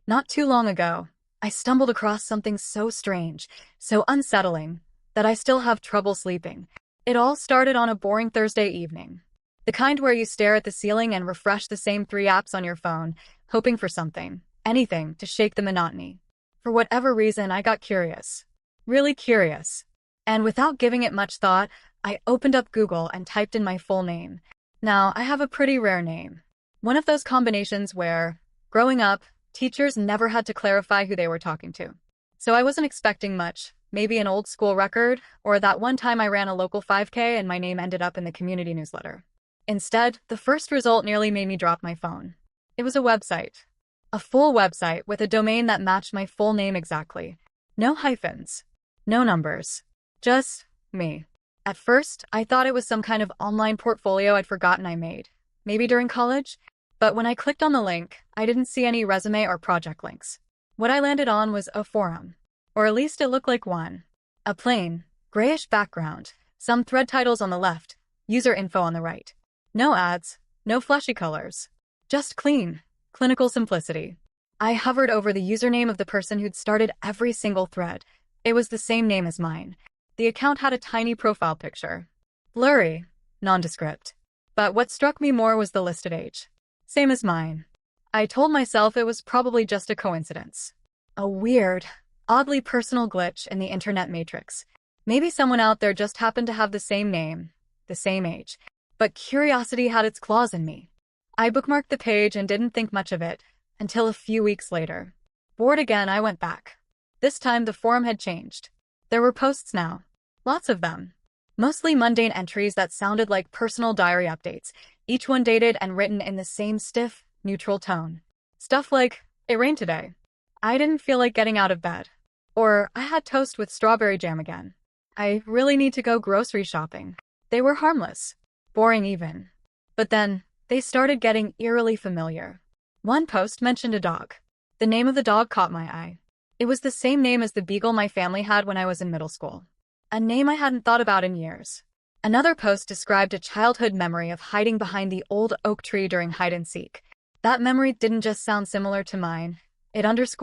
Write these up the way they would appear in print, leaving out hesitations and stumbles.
Not too long ago, I stumbled across something so strange, so unsettling, that I still have trouble sleeping. It all started on a boring Thursday evening. The kind where you stare at the ceiling and refresh the same three apps on your phone, hoping for something, anything, to shake the monotony. For whatever reason, I got curious. Really curious. And without giving it much thought, I opened up Google and typed in my full name. Now, I have a pretty rare name. One of those combinations where, growing up, teachers never had to clarify who they were talking to. So I wasn't expecting much, maybe an old school record, or that one time I ran a local 5K and my name ended up in the community newsletter. Instead, the first result nearly made me drop my phone. It was a website. A full website with a domain that matched my full name exactly. No hyphens. No numbers. Just me. At first, I thought it was some kind of online portfolio I'd forgotten I made. Maybe during college? But when I clicked on the link, I didn't see any resume or project links. What I landed on was a forum. Or at least it looked like one. A plain, grayish background, some thread titles on the left, user info on the right. No ads, no flashy colors. Just clean, clinical simplicity. I hovered over the username of the person who'd started every single thread. It was the same name as mine. The account had a tiny profile picture. Blurry, nondescript. But what struck me more was the listed age. Same as mine. I told myself it was probably just a coincidence. A weird, oddly personal glitch in the internet matrix. Maybe someone out there just happened to have the same name, the same age. But curiosity had its claws in me. I bookmarked the page and didn't think much of it, until a few weeks later. Bored again, I went back. This time the forum had changed. There were posts now. Lots of them. Mostly mundane entries that sounded like personal diary updates, each one dated and written in the same stiff, neutral tone. Stuff like, "It rained today. I didn't feel like getting out of bed." Or, "I had toast with strawberry jam again. I really need to go grocery shopping." They were harmless. Boring even. But then, they started getting eerily familiar. One post mentioned a dog. The name of the dog caught my eye. It was the same name as the beagle my family had when I was in middle school. A name I hadn't thought about in years. Another post described a childhood memory of hiding behind the old oak tree during hide and seek. That memory didn't just sound similar to mine. It was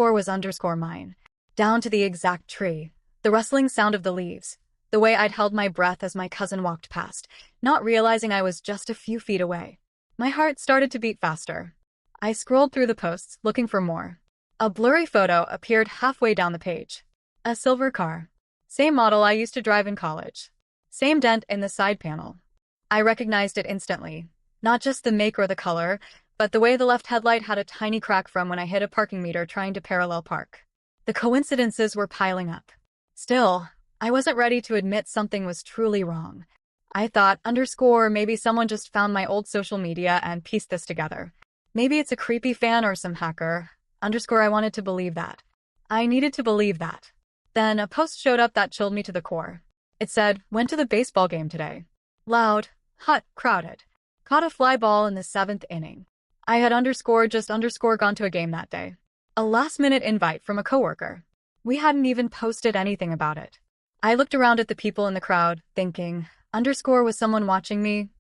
mine. Down to the exact tree. The rustling sound of the leaves. The way I'd held my breath as my cousin walked past, not realizing I was just a few feet away. My heart started to beat faster. I scrolled through the posts, looking for more. A blurry photo appeared halfway down the page. A silver car. Same model I used to drive in college. Same dent in the side panel. I recognized it instantly. Not just the make or the color, but the way the left headlight had a tiny crack from when I hit a parking meter trying to parallel park. The coincidences were piling up. Still, I wasn't ready to admit something was truly wrong. I thought, maybe someone just found my old social media and pieced this together. Maybe it's a creepy fan or some hacker. I wanted to believe that. I needed to believe that. Then a post showed up that chilled me to the core. It said, "Went to the baseball game today. Loud, hot, crowded. Caught a fly ball in the 7th inning. I had gone to a game that day." A last-minute invite from a coworker. We hadn't even posted anything about it. I looked around at the people in the crowd, thinking, was someone watching me?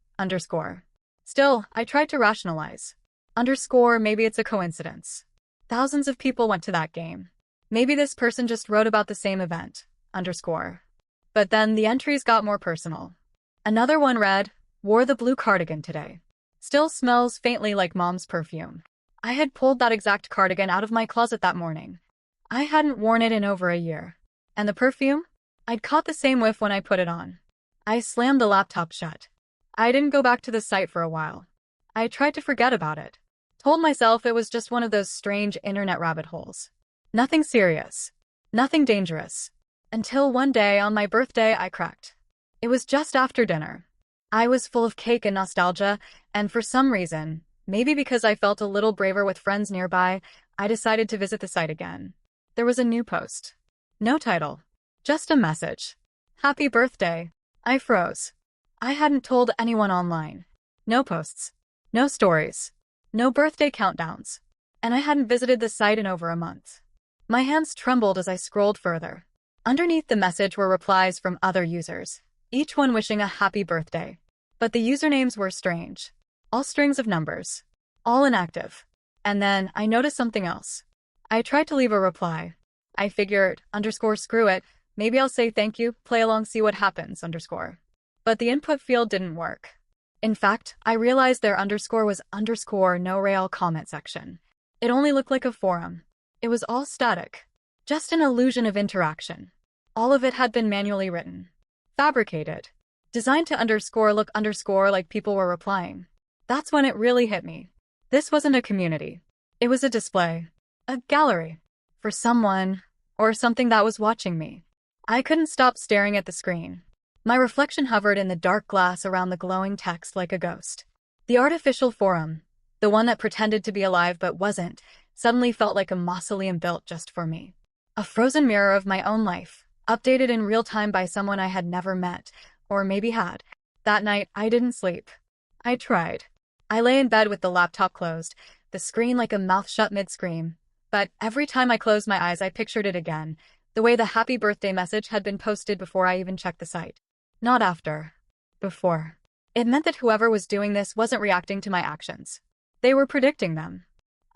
Still, I tried to rationalize. Maybe it's a coincidence. Thousands of people went to that game. Maybe this person just wrote about the same event. But then the entries got more personal. Another one read, "Wore the blue cardigan today. Still smells faintly like mom's perfume." I had pulled that exact cardigan out of my closet that morning. I hadn't worn it in over a year. And the perfume? I'd caught the same whiff when I put it on. I slammed the laptop shut. I didn't go back to the site for a while. I tried to forget about it. Told myself it was just one of those strange internet rabbit holes. Nothing serious. Nothing dangerous. Until one day on my birthday I cracked. It was just after dinner. I was full of cake and nostalgia, and for some reason, maybe because I felt a little braver with friends nearby, I decided to visit the site again. There was a new post. No title. Just a message. "Happy birthday." I froze. I hadn't told anyone online. No posts. No stories. No birthday countdowns. And I hadn't visited the site in over a month. My hands trembled as I scrolled further. Underneath the message were replies from other users, each one wishing a happy birthday. But the usernames were strange. All strings of numbers. All inactive. And then I noticed something else. I tried to leave a reply. I figured, screw it, maybe I'll say thank you, play along, see what happens, But the input field didn't work. In fact, I realized their underscore was no real comment section. It only looked like a forum. It was all static. Just an illusion of interaction. All of it had been manually written. Fabricated. Designed to look like people were replying. That's when it really hit me. This wasn't a community. It was a display. A gallery. For someone, or something that was watching me. I couldn't stop staring at the screen. My reflection hovered in the dark glass around the glowing text like a ghost. The artificial forum, the one that pretended to be alive but wasn't, suddenly felt like a mausoleum built just for me. A frozen mirror of my own life, updated in real time by someone I had never met, or maybe had. That night, I didn't sleep. I tried. I lay in bed with the laptop closed, the screen like a mouth shut mid-scream. But every time I closed my eyes, I pictured it again, the way the happy birthday message had been posted before I even checked the site. Not after. Before. It meant that whoever was doing this wasn't reacting to my actions. They were predicting them.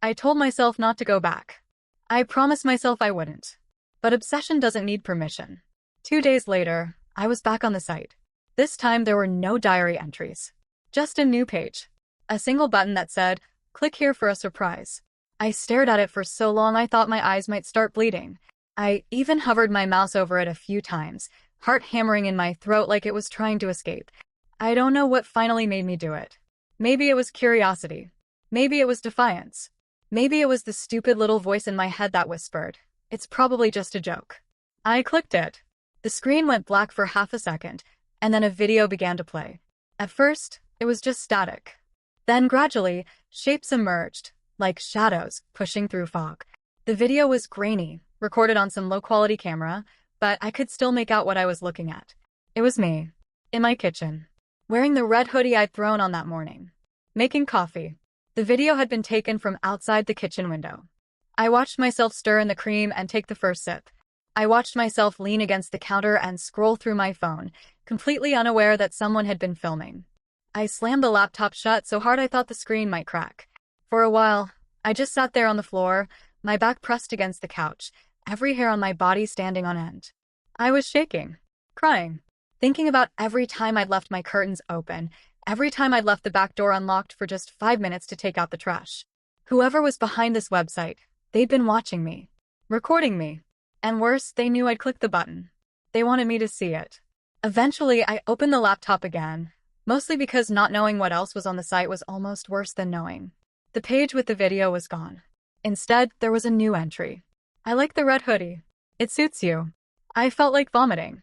I told myself not to go back. I promised myself I wouldn't. But obsession doesn't need permission. 2 days later, I was back on the site. This time there were no diary entries. Just a new page. A single button that said, "Click here for a surprise." I stared at it for so long I thought my eyes might start bleeding. I even hovered my mouse over it a few times, heart hammering in my throat like it was trying to escape. I don't know what finally made me do it. Maybe it was curiosity. Maybe it was defiance. Maybe it was the stupid little voice in my head that whispered, "It's probably just a joke." I clicked it. The screen went black for half a second, and then a video began to play. At first, it was just static. Then gradually, shapes emerged, like shadows pushing through fog. The video was grainy, recorded on some low-quality camera, but I could still make out what I was looking at. It was me, in my kitchen, wearing the red hoodie I'd thrown on that morning, making coffee. The video had been taken from outside the kitchen window. I watched myself stir in the cream and take the first sip. I watched myself lean against the counter and scroll through my phone, completely unaware that someone had been filming. I slammed the laptop shut so hard I thought the screen might crack. For a while, I just sat there on the floor, my back pressed against the couch, every hair on my body standing on end. I was shaking, crying, thinking about every time I'd left my curtains open, every time I'd left the back door unlocked for just 5 minutes to take out the trash. Whoever was behind this website, they'd been watching me, recording me. And worse, they knew I'd click the button. They wanted me to see it. Eventually, I opened the laptop again, mostly because not knowing what else was on the site was almost worse than knowing. The page with the video was gone. Instead, there was a new entry. "I like the red hoodie. It suits you." I felt like vomiting.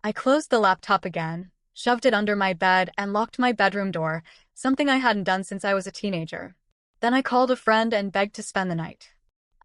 I closed the laptop again, shoved it under my bed, and locked my bedroom door, something I hadn't done since I was a teenager. Then I called a friend and begged to spend the night.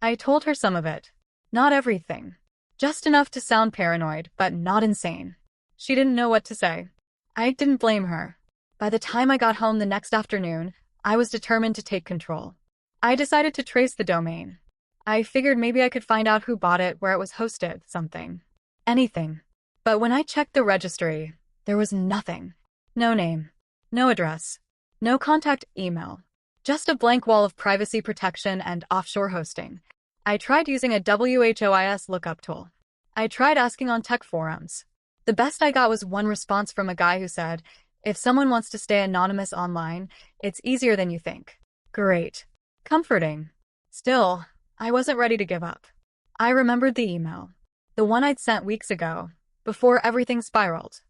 I told her some of it. Not everything. Just enough to sound paranoid, but not insane. She didn't know what to say. I didn't blame her. By the time I got home the next afternoon, I was determined to take control. I decided to trace the domain. I figured maybe I could find out who bought it, where it was hosted, something. Anything. But when I checked the registry, there was nothing. No name. No address. No contact email. Just a blank wall of privacy protection and offshore hosting. I tried using a WHOIS lookup tool. I tried asking on tech forums. The best I got was one response from a guy who said, "If someone wants to stay anonymous online, it's easier than you think." Great. Comforting. Still, I wasn't ready to give up. I remembered the email. The one I'd sent weeks ago, before everything spiraled.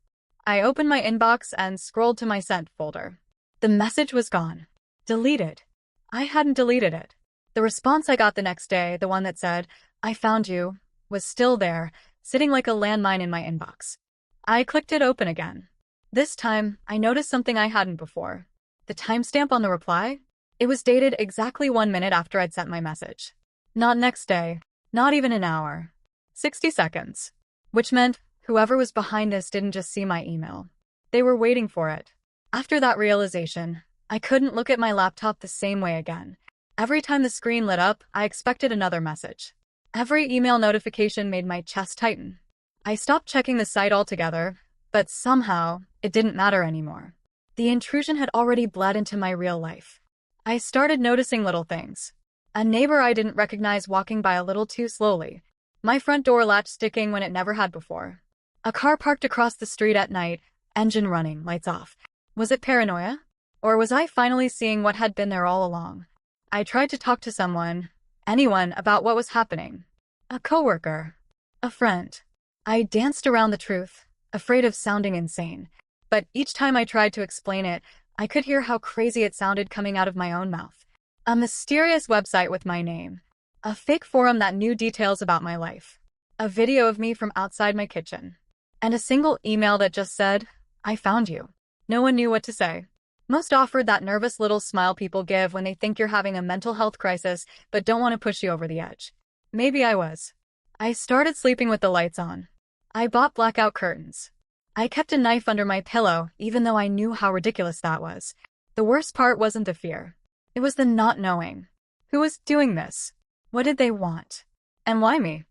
I opened my inbox and scrolled to my sent folder. The message was gone. Deleted. I hadn't deleted it. The response I got the next day, the one that said, "I found you," was still there, sitting like a landmine in my inbox. I clicked it open again. This time, I noticed something I hadn't before. The timestamp on the reply? It was dated exactly 1 minute after I'd sent my message. Not next day, not even an hour. 60 seconds. Which meant whoever was behind this didn't just see my email. They were waiting for it. After that realization, I couldn't look at my laptop the same way again. Every time the screen lit up, I expected another message. Every email notification made my chest tighten. I stopped checking the site altogether, but somehow, it didn't matter anymore. The intrusion had already bled into my real life. I started noticing little things. A neighbor I didn't recognize walking by a little too slowly. My front door latch sticking when it never had before. A car parked across the street at night, engine running, lights off. Was it paranoia? Or was I finally seeing what had been there all along? I tried to talk to someone, anyone, about what was happening. A coworker. A friend. I danced around the truth, afraid of sounding insane. But each time I tried to explain it, I could hear how crazy it sounded coming out of my own mouth. A mysterious website with my name. A fake forum that knew details about my life. A video of me from outside my kitchen. And a single email that just said, "I found you." No one knew what to say. Most offered that nervous little smile people give when they think you're having a mental health crisis but don't want to push you over the edge. Maybe I was. I started sleeping with the lights on. I bought blackout curtains. I kept a knife under my pillow even though I knew how ridiculous that was. The worst part wasn't the fear. It was the not knowing. Who was doing this? What did they want? And why me?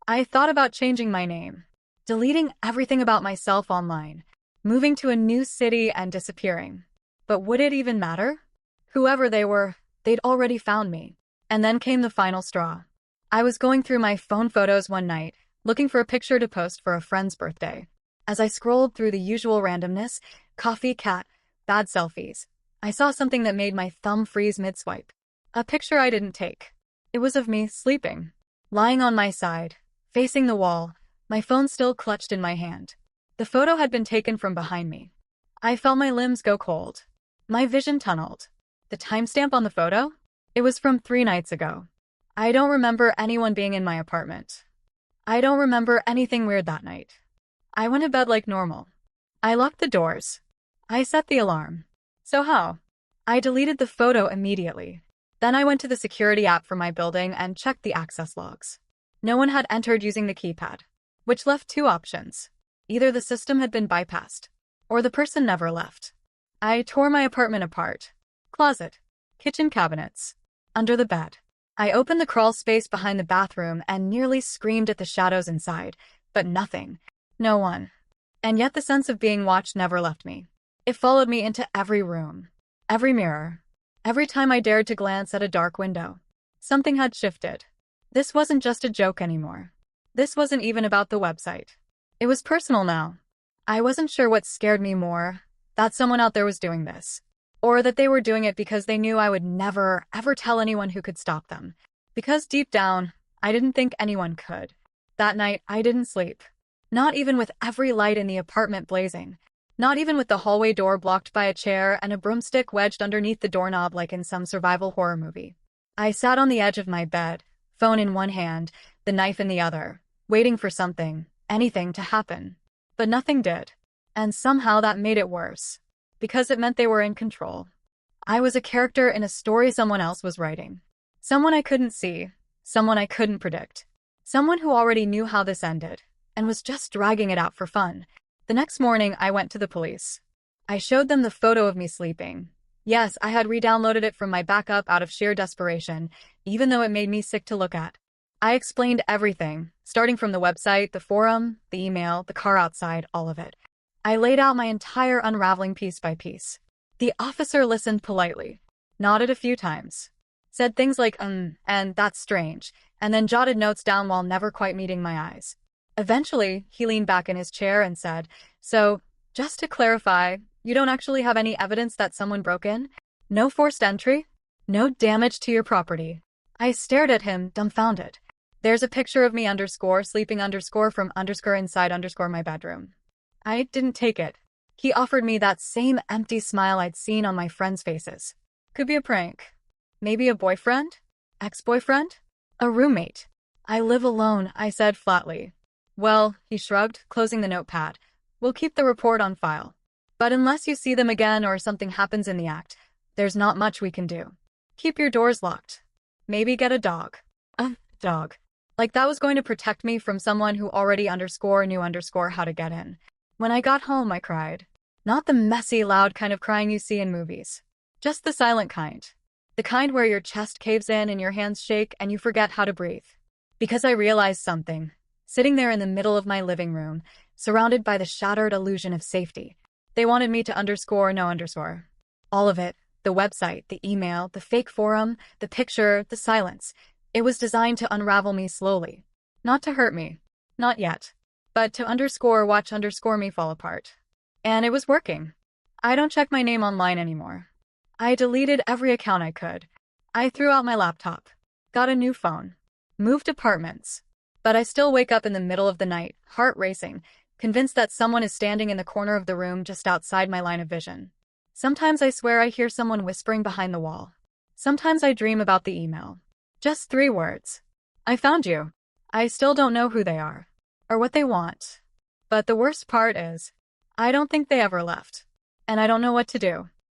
I thought about changing my name. Deleting everything about myself online. Moving to a new city and disappearing. But would it even matter? Whoever they were, they'd already found me. And then came the final straw. I was going through my phone photos one night, looking for a picture to post for a friend's birthday. As I scrolled through the usual randomness, coffee, cat, bad selfies, I saw something that made my thumb freeze mid-swipe. A picture I didn't take. It was of me sleeping, lying on my side, facing the wall, my phone still clutched in my hand. The photo had been taken from behind me. I felt my limbs go cold. My vision tunneled. The timestamp on the photo? It was from 3 nights ago. I don't remember anyone being in my apartment. I don't remember anything weird that night. I went to bed like normal. I locked the doors. I set the alarm. So how? I deleted the photo immediately. Then I went to the security app for my building and checked the access logs. No one had entered using the keypad, which left 2 options. Either the system had been bypassed, or the person never left. I tore my apartment apart. Closet, kitchen cabinets, under the bed. I opened the crawl space behind the bathroom and nearly screamed at the shadows inside, but nothing. No one. And yet the sense of being watched never left me. It followed me into every room, every mirror, every time I dared to glance at a dark window. Something had shifted. This wasn't just a joke anymore. This wasn't even about the website. It was personal now. I wasn't sure what scared me more, that someone out there was doing this, or that they were doing it because they knew I would never, ever tell anyone who could stop them. Because deep down, I didn't think anyone could. That night, I didn't sleep. Not even with every light in the apartment blazing. Not even with the hallway door blocked by a chair and a broomstick wedged underneath the doorknob like in some survival horror movie. I sat on the edge of my bed, phone in one hand, the knife in the other, waiting for something, anything to happen. But nothing did. And somehow that made it worse. Because it meant they were in control. I was a character in a story someone else was writing. Someone I couldn't see. Someone I couldn't predict. Someone who already knew how this ended, and was just dragging it out for fun. The next morning, I went to the police. I showed them the photo of me sleeping. Yes, I had re-downloaded it from my backup out of sheer desperation, even though it made me sick to look at. I explained everything, starting from the website, the forum, the email, the car outside, all of it. I laid out my entire unraveling piece by piece. The officer listened politely, nodded a few times, said things like, and that's strange, and then jotted notes down while never quite meeting my eyes. Eventually, he leaned back in his chair and said, "So, just to clarify, you don't actually have any evidence that someone broke in? No forced entry? No damage to your property?" I stared at him, dumbfounded. "There's a picture of me sleeping from inside my bedroom." I didn't take it. He offered me that same empty smile I'd seen on my friends' faces. Could be a prank. Maybe a boyfriend? Ex-boyfriend? A roommate? "I live alone," I said flatly. "Well," he shrugged, closing the notepad, "we'll keep the report on file. But unless you see them again or something happens in the act, there's not much we can do. Keep your doors locked. Maybe get a dog." A dog. Like that was going to protect me from someone who already knew how to get in. When I got home, I cried. Not the messy, loud kind of crying you see in movies. Just the silent kind. The kind where your chest caves in and your hands shake and you forget how to breathe. Because I realized something. Sitting there in the middle of my living room, surrounded by the shattered illusion of safety. They wanted me to no underscore. All of it. The website, the email, the fake forum, the picture, the silence. It was designed to unravel me slowly. Not to hurt me. Not yet. But to watch me fall apart. And it was working. I don't check my name online anymore. I deleted every account I could. I threw out my laptop. Got a new phone. Moved apartments. But I still wake up in the middle of the night, heart racing, convinced that someone is standing in the corner of the room just outside my line of vision. Sometimes I swear I hear someone whispering behind the wall. Sometimes I dream about the email. Just 3 words. I found you. I still don't know who they are. Or what they want. But the worst part is, I don't think they ever left. And I don't know what to do.